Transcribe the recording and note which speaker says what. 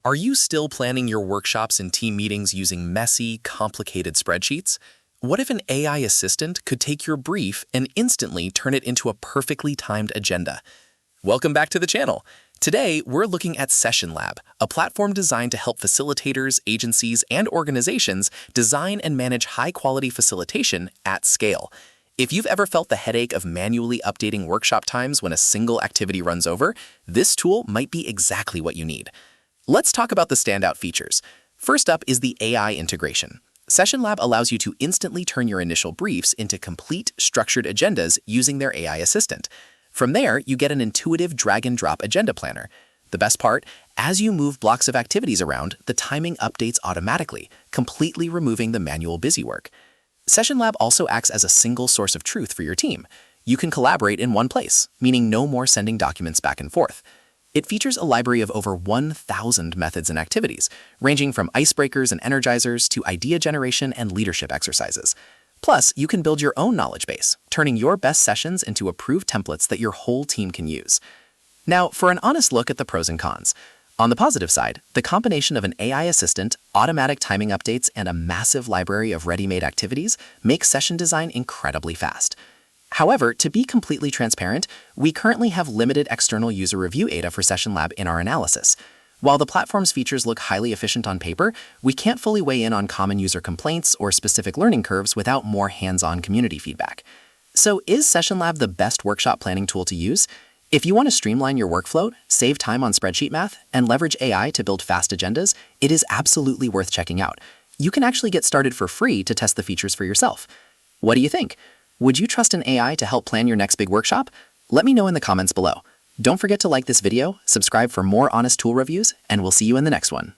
Speaker 1: Are you still planning your workshops and team meetings using messy, complicated spreadsheets? What if an AI assistant could take your brief and instantly turn it into a perfectly timed agenda? Welcome back to the channel. Today, we're looking at SessionLab, a platform designed to help facilitators, agencies, and organizations design and manage high-quality facilitation at scale. If you've ever felt the headache of manually updating workshop times when a single activity runs over, this tool might be exactly what you need. Let's talk about the standout features. First up is the AI integration. SessionLab allows you to instantly turn your initial briefs into complete, structured agendas using their AI assistant. From there, you get an intuitive drag-and-drop agenda planner. The best part, as you move blocks of activities around, the timing updates automatically, completely removing the manual busywork. SessionLab also acts as a single source of truth for your team. You can collaborate in one place, meaning no more sending documents back and forth. It features a library of over 1,000 methods and activities, ranging from icebreakers and energizers to idea generation and leadership exercises. Plus, you can build your own knowledge base, turning your best sessions into approved templates that your whole team can use. Now, for an honest look at the pros and cons. On the positive side, the combination of an AI assistant, automatic timing updates, and a massive library of ready-made activities makes session design incredibly fast. However, to be completely transparent, we currently have limited external user review data for SessionLab in our analysis. While the platform's features look highly efficient on paper, we can't fully weigh in on common user complaints or specific learning curves without more hands-on community feedback. So is SessionLab the best workshop planning tool to use? If you want to streamline your workflow, save time on spreadsheet math, and leverage AI to build fast agendas, it is absolutely worth checking out. You can actually get started for free to test the features for yourself. What do you think? Would you trust an AI to help plan your next big workshop? Let me know in the comments below. Don't forget to like this video, subscribe for more honest tool reviews, and we'll see you in the next one.